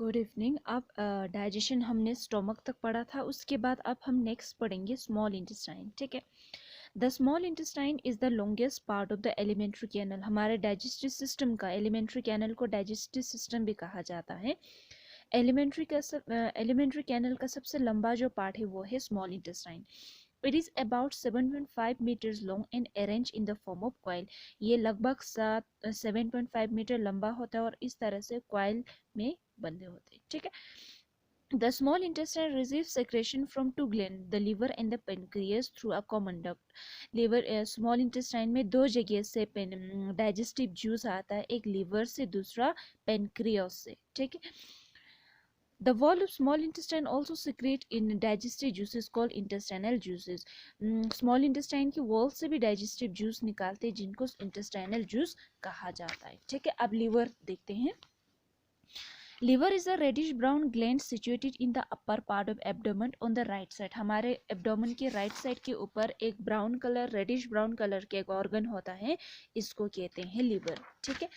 Good evening. अब digestion हमने stomach तक पढ़ा था, उसके बाद अब हम नेक्स्ट पढ़ेंगे स्मॉल इंटेस्टाइन। ठीक है। The small intestine is the longest part of the alimentary canal. हमारे डाइजेस्टिव सिस्टम का, एलिमेंट्री कैनल को डाइजेस्टिव सिस्टम भी कहा जाता है। एलिमेंट्री कैनल का सबसे लंबा जो पार्ट है वो है small intestine. It is about 7.5 meters long and arrange in the form of coil. ये लगभग 7.5 मीटर लंबा होता है और इस तरह से कॉइल में बंधे होते हैं। ठीक है। The small intestine receives secretion from two glands, the liver and the pancreas, through a common duct. Liver small intestine में दो जगह से डाइजेस्टिव जूस आता है, एक लिवर से, दूसरा पेनक्रियास से। ठीक है। The wall of small intestine also secrete in digestive juices called intestinal juices. Small intestine की वॉल से भी डाइजेस्टिव जूस निकालते हैं जिनको इंटेस्टाइनल जूस कहा जाता है। ठीक है। अब लिवर देखते हैं। Liver is a reddish brown gland situated in the upper part of abdomen on the right side. हमारे एब्डोमेन के राइट साइड के ऊपर एक brown colour, reddish brown colour के एक ऑर्गन होता है, इसको कहते हैं लिवर। ठीक है।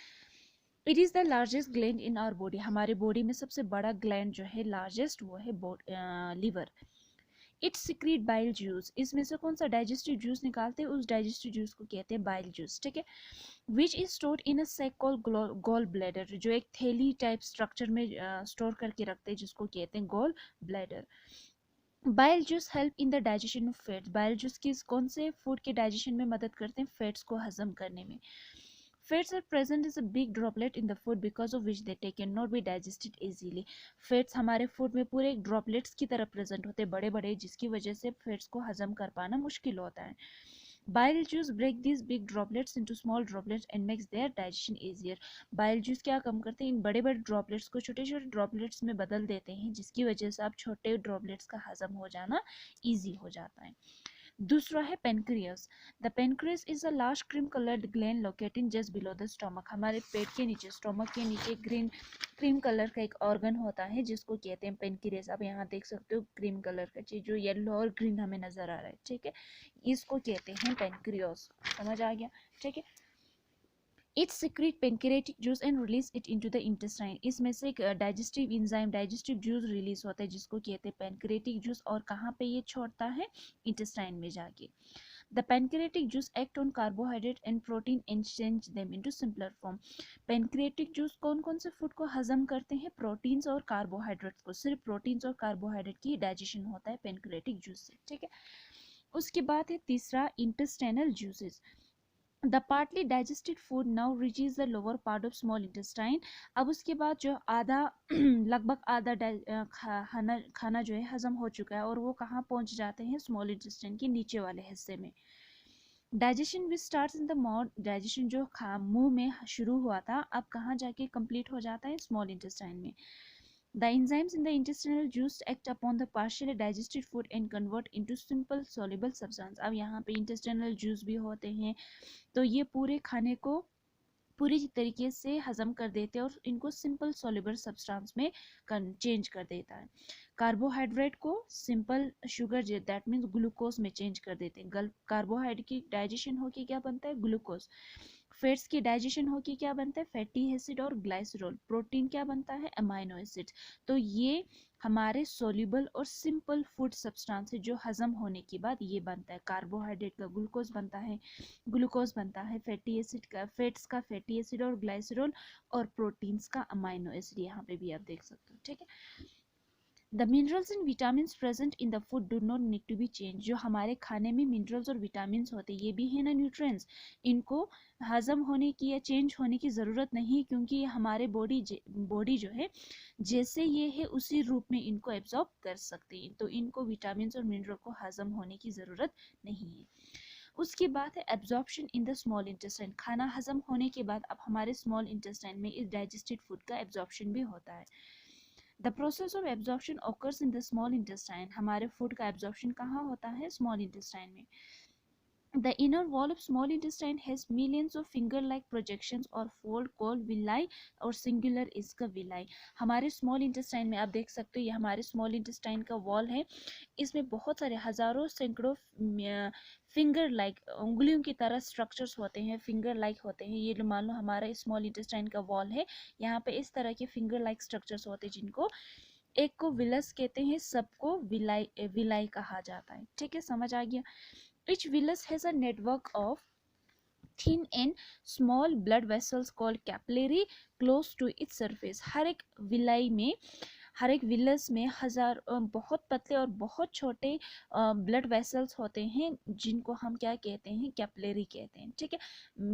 It is the largest gland in our body. हमारे बॉडी में सबसे बड़ा ग्लैंड जो है लार्जेस्ट वो है liver. It's secrete bile juice. इसमें से कौन सा डाइजेस्टिव जूस निकालते हैं, उस डाइजेस्टिव जूस को कहते हैं बाइल जूस। ठीक है। Which is stored in a sac called gall bladder, जो एक थैली टाइप स्ट्रक्चर में स्टोर करके रखते हैं जिसको कहते हैं gall bladder. Bile juice help in the digestion of fats. Bile juice किस कौन से फूड के डाइजेशन में मदद करते हैं, फैट्स को हजम करने में। Fats are present as a big droplet in the food because of which they cannot be digested easily. Fats हमारे फूड में पूरे ड्रॉपलेट्स की तरह प्रेजेंट होते हैं, बड़े बड़े, जिसकी वजह से फैट्स को हजम कर पाना मुश्किल होता है। Bile juice break these big droplets into small droplets and makes their digestion easier. Bile juice क्या कम करते हैं, इन बड़े बड़े ड्रॉपलेट्स को छोटे छोटे ड्रॉपलेट्स में बदल देते हैं जिसकी वजह से आप छोटे ड्रॉपलेट्स का हजम हो जाना ईजी हो जाता है। दूसरा है pancreas. The pancreas is a large cream coloured gland locating just below the stomach. हमारे पेट के नीचे, स्टोमक के नीचे क्रीम कलर का एक ऑर्गन होता है जिसको कहते हैं पेनक्रियास। आप यहाँ देख सकते हो क्रीम कलर का चीज जो येलो और ग्रीन हमें नजर आ रहा है। ठीक है। इसको कहते हैं पेनक्रियास। समझ आ गया। ठीक है। It secrete pancreatic juice and release it into the intestine. इसमें से एक digestive enzyme, digestive juice release होता है जिसको कहते हैं पेनक्रेटिक जूस, और कहाँ पे ये छोड़ता है, इंटेस्टाइन में जाके। The pancreatic juice act on carbohydrate and protein and change them into simpler form. Pancreatic juice कौन कौन से फूड को हजम करते हैं, प्रोटीन्स और कार्बोहाइड्रेट्स को। सिर्फ प्रोटीन्स और कार्बोहाइड्रेट की डाइजेशन होता है पेनक्रेटिक जूस से। ठीक है। उसके बाद है तीसरा intestinal juices. The partly digested food now reaches the lower part of small intestine. अब उसके बाद जो आधा लगभग आधा खाना जो है हजम हो चुका है और वो कहाँ पहुंच जाते हैं, स्मॉल इंटेस्टाइन के नीचे वाले हिस्से में। Digestion which starts in the mouth. Digestion जो मुंह में शुरू हुआ था अब कहाँ जाके कंप्लीट हो जाता है, स्मॉल इंटेस्टाइन में। The enzymes in the intestinal juice act upon the partially digested food and convert into simple soluble substance. अब यहाँ पे intestinal juice भी होते हैं तो ये पूरे खाने को पूरी तरीके से हजम कर देते हैं और इनको सिंपल सॉल्युबल सब्सटेंस में चेंज कर देता है। कार्बोहाइड्रेट को simple sugar, that means glucose में चेंज कर देते हैं। कार्बोहाइड्रेट की डाइजेशन होके क्या बनता है, ग्लूकोज। फैट्स की डाइजेशन होके क्या बनता है, फैटी एसिड और ग्लाइसरॉल। प्रोटीन क्या बनता है, अमाइनो एसिड। तो ये हमारे सोल्यूबल और सिंपल फूड सब्सटेंस है जो हजम होने के बाद ये बनता है। कार्बोहाइड्रेट का ग्लूकोज बनता है, फैटी एसिड का, फैट्स का फैटी एसिड और ग्लाइसरॉल, और प्रोटीन्स का अमाइनो एसिड। यहाँ पे भी आप देख सकते हो। ठीक है। The minerals and vitamins present in the food do not need to be changed. जो हमारे खाने में मिनरल्स और विटामिन्स होते हैं ये भी है ना न्यूट्रिएंट्स, इनको हजम होने की या चेंज होने की ज़रूरत नहीं, क्योंकि ये हमारे बॉडी जो है जैसे ये है उसी रूप में इनको एब्जॉर्ब कर सकते हैं। तो इनको विटामिन्स और मिनरल को हजम होने की ज़रूरत नहीं है। उसके बाद है absorption in the small intestine. खाना हजम होने के बाद अब हमारे स्मॉल इंटेस्टाइन में इस डाइजेस्टेड फूड का एब्जॉर्प्शन भी होता है। The process of absorption occurs in the small intestine. हमारे फूड का एब्जॉर्प्शन कहाँ होता है, स्मॉल इंटेस्टाइन में। The inner wall of small intestine has millions of finger-like projections or fold called villi और singular इसका villi। हमारे small intestine में आप देख सकते हो ये हमारे small intestine का wall है, इसमें बहुत सारे हजारों सैकड़ों फिंगर लाइक उंगलियों की तरह स्ट्रक्चर्स होते हैं, फिंगर लाइक होते हैं। ये मान लो हमारा स्मॉल इंटेस्टाइन का वॉल है, यहाँ पे इस तरह के फिंगर लाइक स्ट्रक्चर्स होते हैं जिनको एक को विलस कहते हैं, सबको विलाई विलाई कहा जाता है। ठीक है, समझ आ गया। Each villus has a network of thin and small blood vessels called capillary close to its surface। हर एक विलाई में, हर एक विलस में बहुत पतले और बहुत छोटे ब्लड वेसल्स होते हैं जिनको हम क्या कहते हैं, कैपिलरी कहते हैं। ठीक है,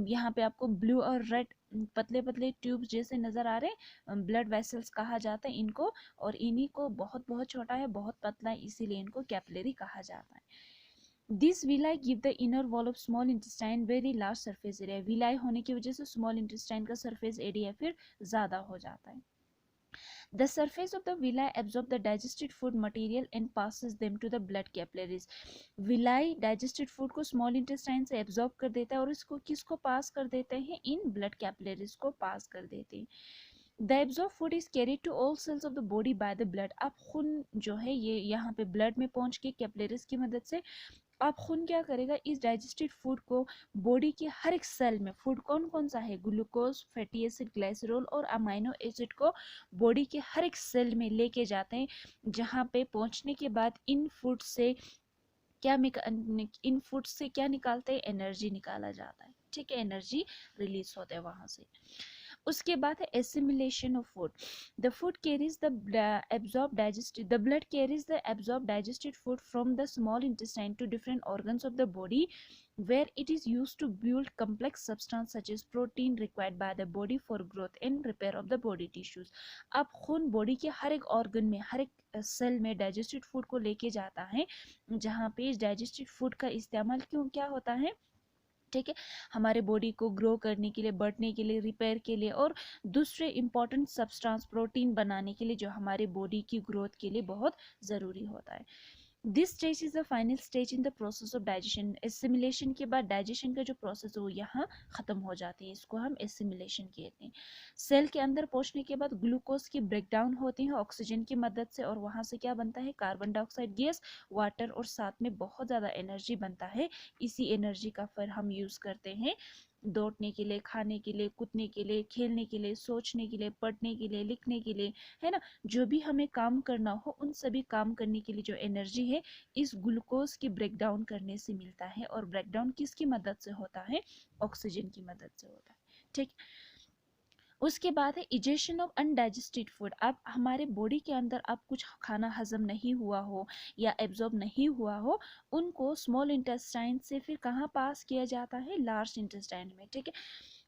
यहाँ पे आपको ब्लू और रेड पतले पतले ट्यूब्स जैसे नजर आ रहे हैं, ब्लड वेसल्स कहा जाता है इनको, और इन्हीं को बहुत बहुत छोटा है, बहुत पतला है, इसीलिए इनको कैपिलरी कहा जाता है। This villi give the inner wall of small intestine very large surface area. Villi होने की वजह से स्मॉल इंटेस्टाइन का सरफेस एरिया फिर ज़्यादा हो जाता है। The surface of the villi absorbs the digested food material and passes them to the blood capillaries। Villi digested food को स्मॉल इंटेस्टाइन से एब्जॉर्ब कर देता है और इसको किसको पास कर देते हैं, इन ब्लड कैपिलरीज को पास कर देते हैं। The absorbed food is carried to all cells of the body by the blood। अब खून जो है ये यहाँ पे ब्लड में पहुंच के कैपिलरीज की मदद से, अब खून क्या करेगा, इस डाइजेस्टेड फूड को बॉडी के हर एक सेल में, फूड कौन कौन सा है, ग्लूकोज, फैटी एसिड, ग्लाइसरॉल और अमाइनो एसिड को बॉडी के हर एक सेल में लेके जाते हैं, जहाँ पे पहुंचने के बाद इन फूड से क्या निकालते हैं, एनर्जी निकाला जाता है। ठीक है, एनर्जी रिलीज होता है वहां से। उसके बाद है assimilation of food। The food carries the blood carries the absorbed digested food from the small intestine to different organs of the body where it is used to build complex substance such as protein required by the body for growth and repair of the body tissues। अब खून body के हर एक organ में, हर एक cell में digested food को लेके जाता है, जहाँ पे इस डाइजेस्टेड फूड का इस्तेमाल क्यों क्या होता है, ठीक है, हमारे बॉडी को ग्रो करने के लिए, बढ़ने के लिए, रिपेयर के लिए और दूसरे इंपॉर्टेंट सब्सटेंस प्रोटीन बनाने के लिए जो हमारे बॉडी की ग्रोथ के लिए बहुत ज़रूरी होता है। This stage is the final stage in the process of digestion. Assimilation के बाद डाइजेशन का जो प्रोसेस है वो यहाँ खत्म हो जाती है, इसको हम एसिमिलेशन कहते हैं। सेल के अंदर पहुंचने के बाद ग्लूकोज की ब्रेकडाउन होती है ऑक्सीजन की मदद से, और वहां से क्या बनता है, कार्बन डाइऑक्साइड गैस, वाटर और साथ में बहुत ज़्यादा एनर्जी बनता है। इसी एनर्जी का फिर हम यूज़ करते हैं दौड़ने के लिए, खाने के लिए, कूदने के लिए, खेलने के लिए, सोचने के लिए, पढ़ने के लिए, लिखने के लिए, है ना, जो भी हमें काम करना हो उन सभी काम करने के लिए जो एनर्जी है इस ग्लूकोज की ब्रेकडाउन करने से मिलता है। और ब्रेकडाउन किसकी मदद से होता है, ऑक्सीजन की मदद से होता है। ठीक, उसके बाद है इजेशन ऑफ अनडाइजेस्टेड फूड। अब हमारे बॉडी के अंदर अब कुछ खाना हजम नहीं हुआ हो या एब्जॉर्ब नहीं हुआ हो, उनको स्मॉल इंटेस्टाइन से फिर कहाँ पास किया जाता है, लार्ज इंटेस्टाइन में। ठीक है,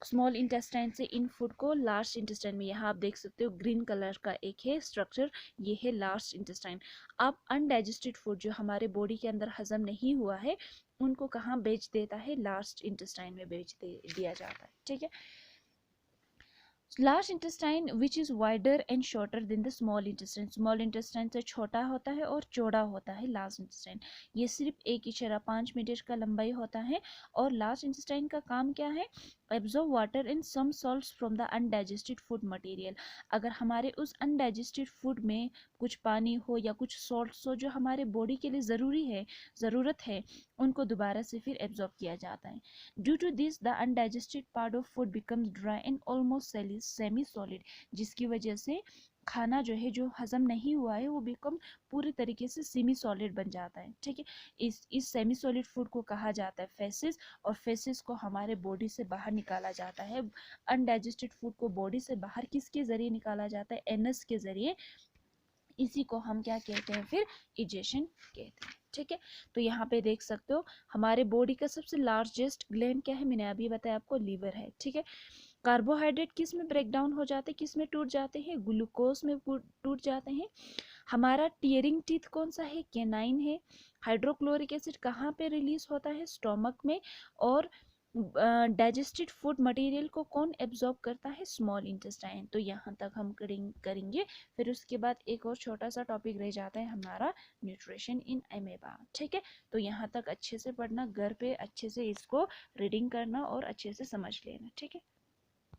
स्मॉल इंटेस्टाइन से इन फूड को लार्ज इंटेस्टाइन में, यहाँ आप देख सकते हो ग्रीन कलर का एक है स्ट्रक्चर, ये है लार्ज इंटेस्टाइन। अब अनडाइजेस्टेड फूड जो हमारे बॉडी के अंदर हजम नहीं हुआ है उनको कहाँ बेच देता है, लार्ज इंटेस्टाइन में दिया जाता है। ठीक है, large intestine which is wider and shorter than the small intestine. Small intestine से छोटा होता है और चौड़ा होता है लार्ज इंटेस्टाइन। ये सिर्फ 1.5 मीटर का लंबाई होता है। और लार्ज इंटेस्टाइन का काम क्या है, absorb water and some salts from the undigested food material. अगर हमारे उस अनडाइजेस्टेड फूड में कुछ पानी हो या कुछ सॉल्ट्स हो जो हमारे बॉडी के लिए ज़रूरत है, उनको दोबारा से फिर एब्जॉर्ब किया जाता है। Due to this the undigested part of food becomes dry and almost semi solid, जिसकी वजह से खाना जो है जो हजम नहीं हुआ है वो बिकम पूरी तरीके से सेमी सॉलिड बन जाता है। ठीक है, इस सेमी सॉलिड फूड को कहा जाता है फेसिस, और फेसिस को हमारे बॉडी से बाहर निकाला जाता है। अनडाइजेस्टेड फूड को बॉडी से बाहर किसके जरिए निकाला जाता है, एनस के जरिए। इसी को हम क्या कहते हैं, फिर इजेशन कहते हैं। ठीक है, तो यहाँ पे देख सकते हो हमारे बॉडी का सबसे लार्जेस्ट ग्लैंड क्या है, मैंने अभी बताया आपको, लीवर है। ठीक है, कार्बोहाइड्रेट किस में ब्रेक डाउन हो जाते हैं, किस में टूट जाते हैं, ग्लूकोज में टूट जाते हैं। हमारा टीयरिंग टीथ कौन सा है, कैनाइन है। हाइड्रोक्लोरिक एसिड कहाँ पे रिलीज होता है, स्टोमक में। और डाइजेस्टेड फूड मटेरियल को कौन एब्जॉर्ब करता है? Small intestine. तो यहाँ तक हम करेंगे। फिर उसके बाद एक और छोटा सा टॉपिक रह जाता है हमारा न्यूट्रिशन इन अमेबा। ठीक है, तो यहाँ तक अच्छे से पढ़ना, घर पे अच्छे से इसको रीडिंग करना और अच्छे से समझ लेना। ठीक है।